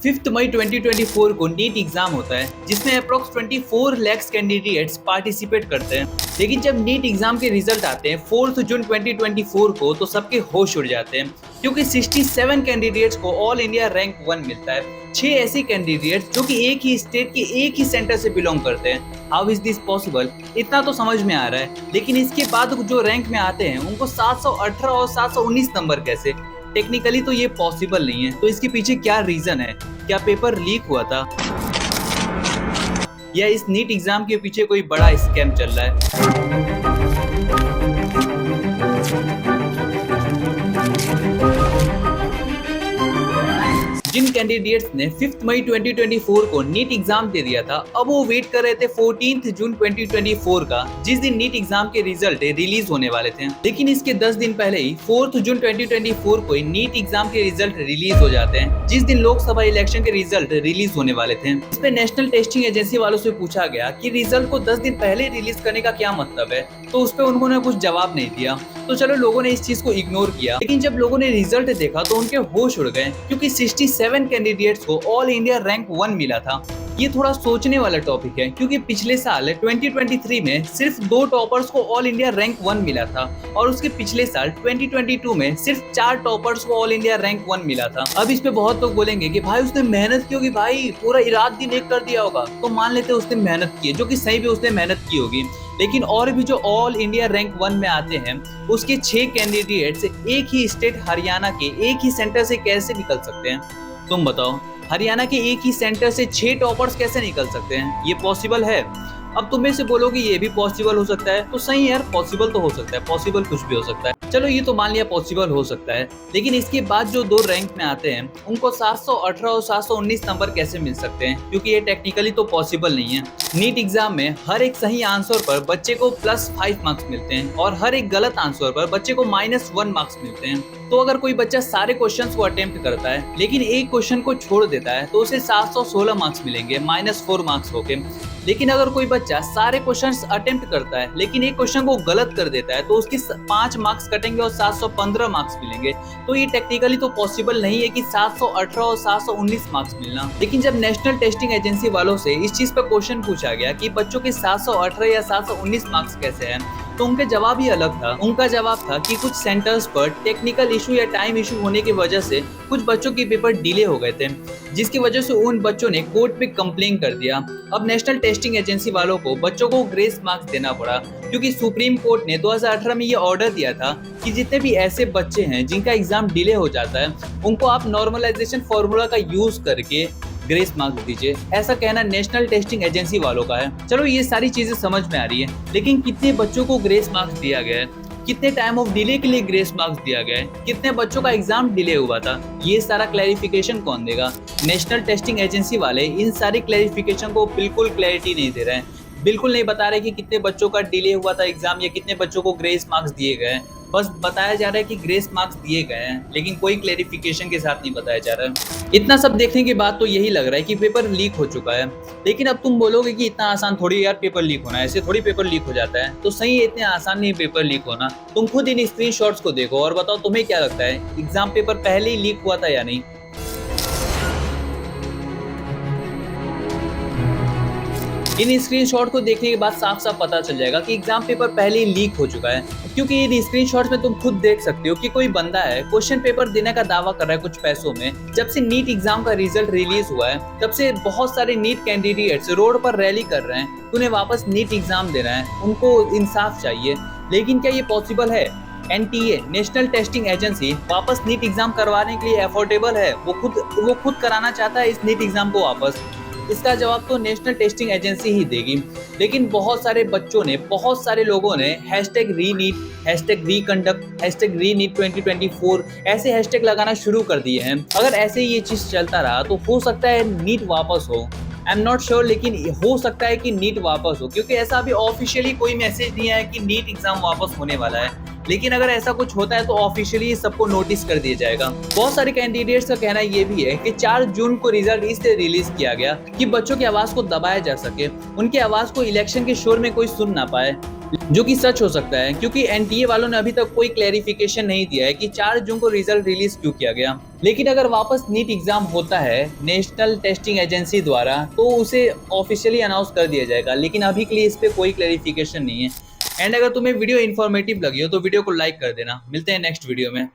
5 मई 2024 को NEET exam होता है जिसमें अप्रोक्स 24 लाख कैंडिडेट्स पार्टिसिपेट करते हैं। लेकिन जब नीट एग्जाम के रिजल्ट आते हैं 4 जून 2024 को तो सबके होश उड़ जाते हैं क्योंकि 67 कैंडिडेट्स को ऑल इंडिया रैंक 1 मिलता है। 6 ऐसे कैंडिडेट्स जो कि एक ही स्टेट के एक ही सेंटर से बिलोंग करते हैं। How is this possible? इतना तो समझ में आ रहा है, लेकिन इसके बाद जो रैंक में आते हैं उनको 718 और 719 नंबर कैसे? टेक्निकली तो ये पॉसिबल नहीं है। तो इसके पीछे क्या रीजन है? क्या पेपर लीक हुआ था या इस नीट एग्जाम के पीछे कोई बड़ा स्कैम चल रहा है? जिन कैंडिडेट्स ने 5 मई 2024 को नीट एग्जाम दे दिया था, अब वो वेट कर रहे थे 14 जून 2024 का, जिस दिन नीट एग्जाम के रिजल्ट रिलीज होने वाले थे। लेकिन इसके 10 दिन पहले ही 4 जून 2024 को नीट एग्जाम के रिजल्ट रिलीज हो जाते हैं, जिस दिन लोकसभा इलेक्शन के रिजल्ट रिलीज होने वाले थे। इस पे नेशनल टेस्टिंग एजेंसी वालों से पूछा गया कि रिजल्ट को 10 दिन पहले रिलीज करने का क्या मतलब है, तो उस पर उन्होंने कुछ जवाब नहीं दिया। तो चलो लोगों ने इस चीज को इग्नोर किया, लेकिन जब लोगों ने रिजल्ट देखा तो उनके होश उड़ गए क्योंकि 67 कैंडिडेट्स को ऑल इंडिया रैंक 1 मिला था। ये थोड़ा सोचने वाला टॉपिक है क्योंकि पिछले साल 2023 में सिर्फ 2 टॉपर्स को ऑल इंडिया रैंक 1 मिला था और उसके पिछले साल 2022 में सिर्फ 4 टॉपर्स को ऑल इंडिया रैंक 1 मिला था। अब इस पे बहुत लोग बोलेंगे कि भाई उसने मेहनत की होगी, भाई पूरा रात दिन एक कर दिया होगा। तो मान लेते उसने मेहनत की है, जो कि सही भी उसने मेहनत की होगी। लेकिन और भी जो ऑल इंडिया रैंक 1 में आते हैं उसके 6 कैंडिडेट्स एक ही स्टेट हरियाणा के एक ही सेंटर से कैसे निकल सकते हैं? तुम बताओ, हरियाणा के एक ही सेंटर से 6 टॉपर्स कैसे निकल सकते हैं? ये पॉसिबल है? अब तुम में से बोलोगे ये भी पॉसिबल हो सकता है, तो सही है यार, पॉसिबल तो हो सकता है, पॉसिबल कुछ भी हो सकता है। चलो ये तो मान लिया पॉसिबल हो सकता है, लेकिन इसके बाद जो 2 रैंक में आते हैं उनको 718 और 719 नंबर कैसे मिल सकते हैं? क्योंकि ये टेक्निकली तो पॉसिबल नहीं है। नीट एग्जाम में हर एक सही आंसर पर बच्चे को +5 मार्क्स मिलते हैं और हर एक गलत आंसर पर बच्चे को -1 मार्क्स मिलते हैं। तो अगर कोई बच्चा सारे क्वेश्चंस को अटेम्प्ट करता है लेकिन एक क्वेश्चन को छोड़ देता है तो उसे 716 मार्क्स मिलेंगे, -4 मार्क्स होके। लेकिन अगर कोई बच्चा सारे क्वेश्चंस अटेम्प्ट करता है लेकिन एक क्वेश्चन को गलत कर देता है तो उसके 5 मार्क्स कटेंगे और 715 मार्क्स मिलेंगे। तो ये टेक्निकली तो पॉसिबल नहीं है कि 718 और 719 मार्क्स मिलना। लेकिन जब नेशनल टेस्टिंग एजेंसी वालों से इस चीज पर क्वेश्चन पूछा गया कि बच्चों के 718 या 719 मार्क्स कैसे हैं, तो उनके जवाब ही अलग था। उनका जवाब था कि कुछ सेंटर्स पर टेक्निकल इशू या टाइम इशू होने की वजह से कुछ बच्चों के पेपर डिले हो गए थे, जिसकी वजह से उन बच्चों ने कोर्ट पे कंप्लेन कर दिया। अब नेशनल टेस्टिंग एजेंसी वालों को बच्चों को ग्रेस मार्क्स देना पड़ा क्योंकि सुप्रीम कोर्ट ने 2018 में ये ऑर्डर दिया था कि जितने भी ऐसे बच्चे हैं जिनका एग्जाम डिले हो जाता है उनको आप नॉर्मलाइजेशन फॉर्मूला का यूज करके ग्रेस मार्क्स दीजिए। ऐसा कहना नेशनल टेस्टिंग एजेंसी वालों का है। चलो ये सारी चीजें समझ में आ रही है, लेकिन कितने बच्चों को ग्रेस मार्क्स दिया गया है, कितने टाइम ऑफ डिले के लिए ग्रेस मार्क्स दिया गया है, कितने बच्चों का एग्जाम डिले हुआ था, ये सारा क्लैरिफिकेशन कौन देगा? नेशनल टेस्टिंग एजेंसी वाले इन सारी क्लैरिफिकेशन को बिल्कुल क्लैरिटी नहीं दे रहे हैं, बिल्कुल नहीं बता रहे कि कितने बच्चों का डिले हुआ था एग्जाम या कितने बच्चों को ग्रेस मार्क्स दिए गए हैं। बस बताया जा रहा है कि ग्रेस मार्क्स दिए गए हैं, लेकिन कोई क्लैरिफिकेशन के साथ नहीं बताया जा रहा है। इतना सब देखने के बाद तो यही लग रहा है कि पेपर लीक हो चुका है। लेकिन अब तुम बोलोगे कि इतना आसान थोड़ी यार पेपर लीक होना है, ऐसे थोड़ी पेपर लीक हो जाता है। तो सही है, इतने आसान नहीं पेपर लीक होना। तुम खुद इन स्क्रीनशॉट्स को देखो और बताओ तुम्हें क्या लगता है, एग्जाम पेपर पहले ही लीक हुआ था या नहीं? इन स्क्रीनशॉट को देखने के बाद साफ साफ पता चल जाएगा कि एग्जाम पेपर पहले ही लीक हो चुका है, क्योंकि इन स्क्रीनशॉट्स में तुम खुद देख सकते हो कि कोई बंदा है क्वेश्चन पेपर देने का दावा कर रहा है कुछ पैसों में। जब से नीट एग्जाम का रिजल्ट रिलीज हुआ है तब से बहुत सारे नीट कैंडिडेट्स रोड पर रैली कर रहे हैं, उन्हें वापस नीट एग्जाम देना है, उनको इंसाफ चाहिए। लेकिन क्या ये पॉसिबल है? एनटीए नेशनल टेस्टिंग एजेंसी वापस नीट एग्जाम करवाने के लिए अफोर्डेबल है? वो खुद कराना चाहता है इस नीट एग्जाम को वापस? इसका जवाब तो नेशनल टेस्टिंग एजेंसी ही देगी। लेकिन बहुत सारे बच्चों ने, बहुत सारे लोगों ने #रीनीट, #रीकंडक्ट, #रीनीट 2024 ऐसे हैशटैग लगाना शुरू कर दिए हैं। अगर ऐसे ही ये चीज चलता रहा तो हो सकता है नीट वापस हो। आई एम नॉट श्योर, लेकिन हो सकता है कि नीट वापस हो, क्योंकि ऐसा अभी ऑफिशियली कोई मैसेज नहीं आया कि नीट एग्जाम वापस होने वाला है। लेकिन अगर ऐसा कुछ होता है तो ऑफिशियली सबको नोटिस कर दिया जाएगा। बहुत सारे कैंडिडेट्स का कहना ये भी है कि 4 जून को रिजल्ट इसलिए रिलीज किया गया कि बच्चों की आवाज को दबाया जा सके, उनकी आवाज को इलेक्शन के शोर में कोई सुन ना पाए, जो कि सच हो सकता है क्योंकि एनटीए वालों ने अभी तक कोई क्लैरिफिकेशन नहीं दिया है कि 4 जून को रिजल्ट रिलीज क्यों किया गया। लेकिन अगर वापस नीट एग्जाम होता है नेशनल टेस्टिंग एजेंसी द्वारा तो उसे ऑफिशियली अनाउंस कर दिया जाएगा, लेकिन अभी के लिए इस पे कोई क्लैरिफिकेशन नहीं है। एंड अगर तुम्हें वीडियो इन्फॉर्मेटिव लगी हो तो वीडियो को लाइक कर देना। मिलते हैं नेक्स्ट वीडियो में।